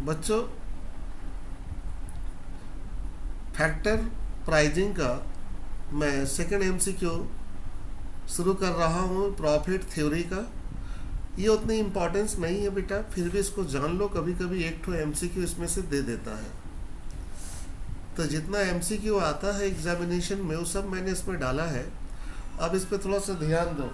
बच्चों, factor pricing का मैं सेकंड एमसीक्यू शुरू कर रहा हूँ प्रॉफिट थ्योरी का। ये उतनी इम्पोर्टेंस नहीं है बेटा, फिर भी इसको जान लो, कभी कभी एक ठो एमसीक्यू इसमें से दे देता है। तो जितना एमसीक्यू आता है एग्जामिनेशन में वो सब मैंने इसमें डाला है। अब इस पर थोड़ा सा ध्यान दो।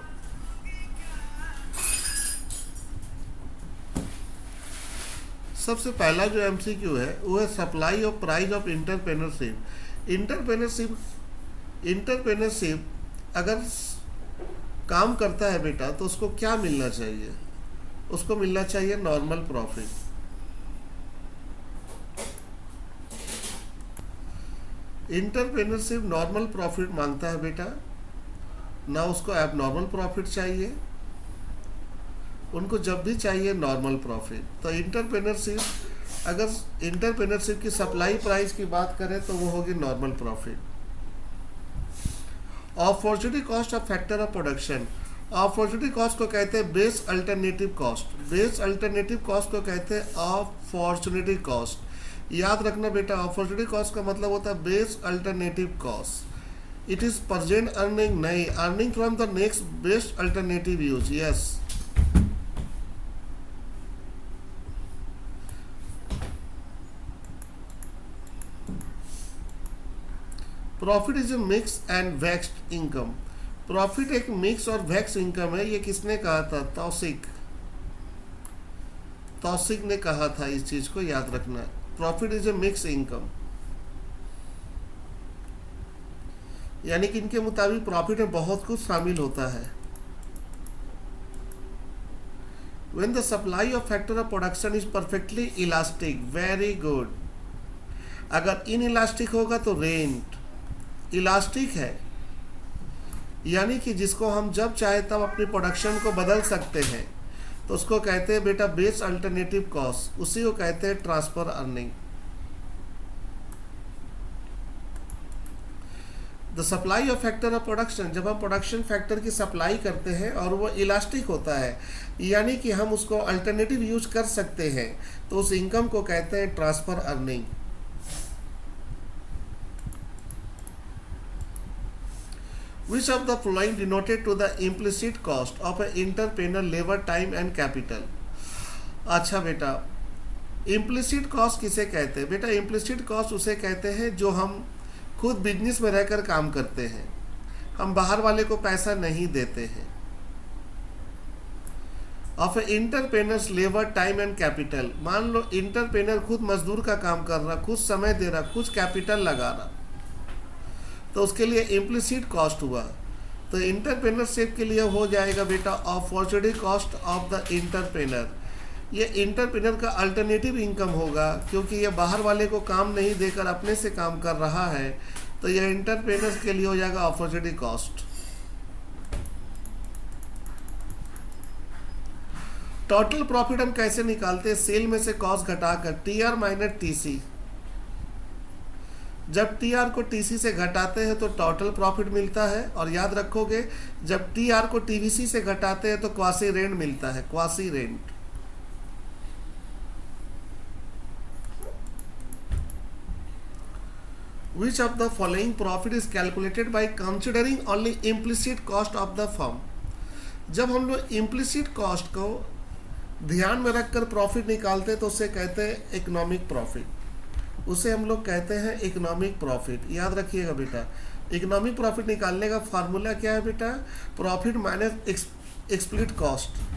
सबसे पहला जो एमसीक्यू है वो है supply of price of entrepreneurship. Entrepreneurship अगर काम करता है बेटा तो उसको क्या मिलना चाहिए? उसको मिलना चाहिए normal profit. Entrepreneurship normal profit मांगता है बेटा, ना उसको एब नॉर्मल प्रॉफिट चाहिए। उनको जब भी चाहिए नॉर्मल प्रॉफिट। तो अगर इंटरप्रेन्योरशिप की सप्लाई प्राइस की बात करें तो वो होगी normal profit. Opportunity cost of factor of production. Opportunity cost को कहते हैं base alternative cost. Base alternative cost को कहते हैं अपॉर्चुनिटी कॉस्ट। याद रखना बेटा, अपॉर्चुनिटी कॉस्ट का मतलब होता है base alternative cost. It is present earning, नहीं, earning from the next best alternative use. Yes, profit is a mix and waxed income. Profit एक मिक्स और वैक्स इनकम है। ये किसने कहा था? तौसिक ने कहा था। इस चीज को याद रखना। Profit is a mix income, यानी कि इनके मुताबिक प्रॉफिट में बहुत कुछ शामिल होता है। When the supply of factor of production is perfectly elastic, very good। अगर इन इलास्टिक होगा तो रेंट इलास्टिक है, यानी कि जिसको हम जब चाहे तब अपनी प्रोडक्शन को बदल सकते हैं, तो उसको कहते हैं बेटा बेस अल्टरनेटिव कॉस्ट। उसी को कहते हैं transfer earning. The supply of factor of production, जब हम प्रोडक्शन फैक्टर की सप्लाई करते हैं और वो इलास्टिक होता है, यानी कि हम उसको अल्टरनेटिव यूज कर सकते हैं, तो उस इनकम को कहते हैं transfer earning. Which of the following denoted to the implicit cost of an entrepreneur labor time and capital? अच्छा बेटा, इम्प्लिसिट कॉस्ट किसे कहते हैं? बेटा इम्प्लिसिट कॉस्ट उसे कहते हैं जो हम खुद बिजनेस में रहकर काम करते हैं, हम बाहर वाले को पैसा नहीं देते हैं। Of A entrepreneurs labour time and capital, मान लो इंटरप्रेनर खुद मजदूर का काम कर रहा, खुद समय दे रहा, खुद कैपिटल लगा रहा, तो उसके लिए इम्प्लिसिट कॉस्ट हुआ। तो इंटरप्रेनरशिप के लिए हो जाएगा बेटा opportunity cost of the entrepreneur. ये इंटरप्रेनर का अल्टरनेटिव इनकम होगा, क्योंकि ये बाहर वाले को काम नहीं देकर अपने से काम कर रहा है, तो ये इंटरप्रेनर के लिए हो जाएगा अपॉर्चुनिटी कॉस्ट। टोटल प्रॉफिट हम कैसे निकालते हैं? सेल में से कॉस्ट घटाकर, टीआर माइनस टीसी। जब टीआर को टीसी से घटाते हैं तो टोटल प्रॉफिट मिलता है, और याद रखोगे जब टीआर को टीवीसी से घटाते हैं तो क्वासी रेंट मिलता है, quasi rent. Which of the following profit is calculated by considering only implicit cost of the firm? जब हम लोग implicit cost को ध्यान में रखकर प्रॉफिट निकालते हैं तो उसे कहते हैं इकोनॉमिक प्रॉफिट। उसे हम लोग कहते हैं इकोनॉमिक प्रॉफिट। याद रखिएगा बेटा, इकोनॉमिक प्रॉफिट निकालने का फार्मूला क्या है बेटा? Profit minus explicit cost.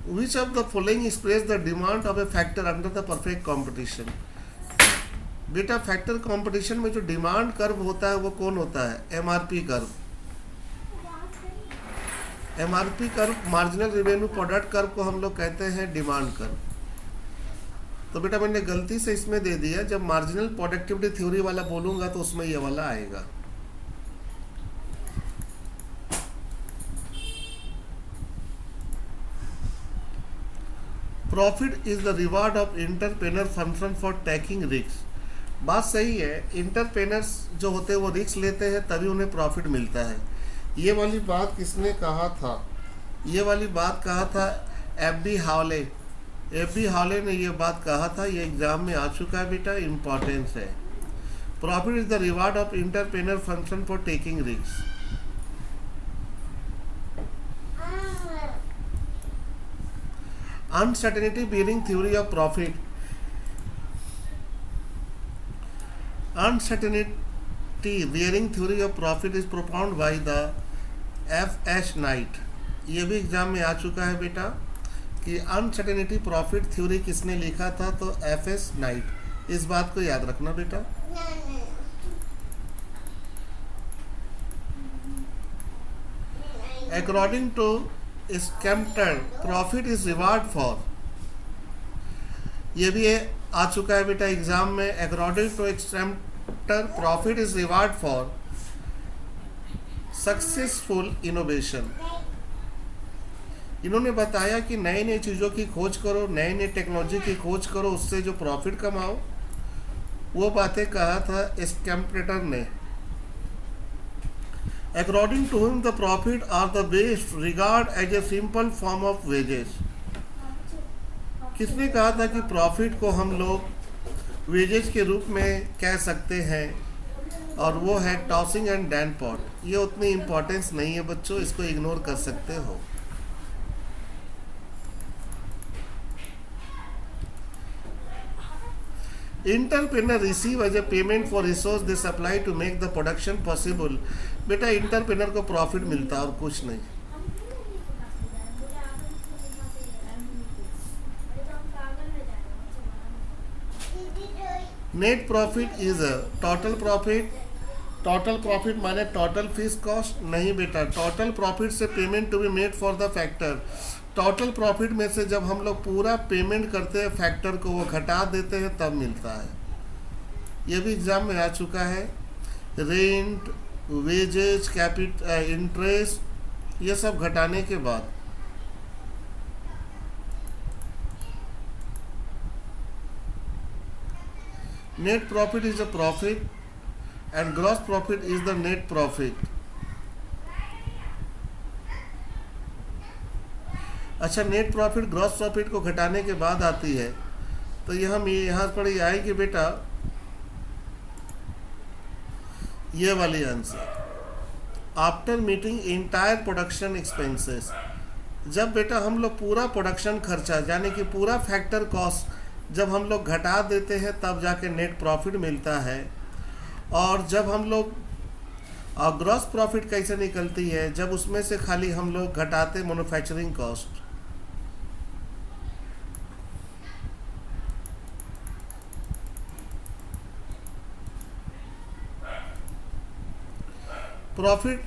Which of the following express the demand of a factor under the perfect competition? बेटा फैक्टर कंपटीशन में जो डिमांड कर्व होता है वो कौन होता है? MRP curve. MRP curve, marginal revenue product curve को हम लोग कहते हैं डिमांड कर्व। तो बेटा मैंने गलती से इसमें दे दिया, जब मार्जिनल प्रोडक्टिविटी थ्योरी वाला बोलूंगा तो उसमें ये वाला आएगा। Profit is the reward of entrepreneur function for taking risks. बात सही है, इंटरप्रेनर्स जो होते हैं वो रिस्क लेते हैं तभी उन्हें प्रॉफिट मिलता है। ये वाली बात किसने कहा था? ये वाली बात कहा था एफ.बी. हावले। एफ.बी. हावले ने ये बात कहा था, ये एग्जाम में आ चुका है बेटा, इम्पोर्टेंस है। Profit is the reward of entrepreneur function for taking risk. Uncertainty bearing theory of profit. Uncertainty bearing theory of profit is propounded by the F.H. Knight. ये भी एग्जाम में आ चुका है बेटा कि अनसर्टेनिटी प्रॉफिट थ्योरी किसने लिखा था, तो F.H. नाइट। इस बात को याद रखना बेटा। According to Schumpeter profit is reward for, ये भी आ चुका है बेटा एग्जाम में। According to Schumpeter profit is reward for successful innovation. इन्होंने बताया कि नई नई चीज़ों की खोज करो, नई नई टेक्नोलॉजी की खोज करो, उससे जो प्रॉफिट कमाओ। वो बातें कहा था स्कैम्पटन ने। According to him, the profit are the best regard as a simple form of wages. किसने कहा था कि प्रॉफिट को हम लोग वेजेस के रूप में कह सकते हैं, और वो है टॉसिंग एंड डैन पॉट। ये उतनी इम्पोर्टेंस नहीं है बच्चों, इसको इग्नोर कर सकते हो। Entrepreneur receive as a payment for resource they supply to make the production possible. बेटा इंटरप्रेनर को प्रॉफिट मिलता है और कुछ नहीं। Net profit is a total profit. Total profit माने टोटल फीस कॉस्ट नहीं बेटा, टोटल प्रॉफिट से payment to be made for the factor. Total profit में से जब हम लोग पूरा पेमेंट करते हैं फैक्टर को, वो घटा देते हैं तब मिलता है। ये भी एग्जाम में आ चुका है। रेंट, वेजेज, इंटरेस्ट, ये सब घटाने के बाद net profit is a profit and gross profit is the net profit. अच्छा, नेट प्रॉफिट ग्रॉस प्रॉफिट को घटाने के बाद आती है, तो यहाँ पर ये आएगी बेटा ये वाली answer. After meeting entire production expenses, जब बेटा हम लोग पूरा प्रोडक्शन खर्चा यानी कि पूरा फैक्टर कॉस्ट जब हम लोग घटा देते हैं तब जाके नेट प्रॉफिट मिलता है। और जब हम लोग ग्रॉस प्रॉफिट कैसे निकलती है, जब उसमें से खाली हम लोग घटाते manufacturing cost. Profit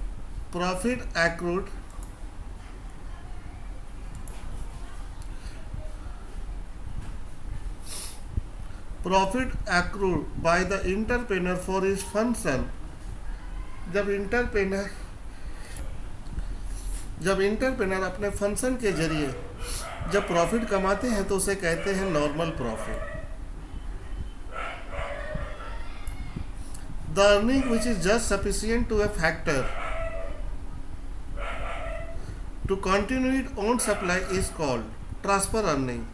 accrued by the entrepreneur for his function। जब इंटरप्रेनर अपने फंक्शन के जरिए जब प्रॉफिट कमाते हैं तो उसे कहते हैं normal profit. The earning which is just sufficient to a factor to continue its own supply is called transfer earning।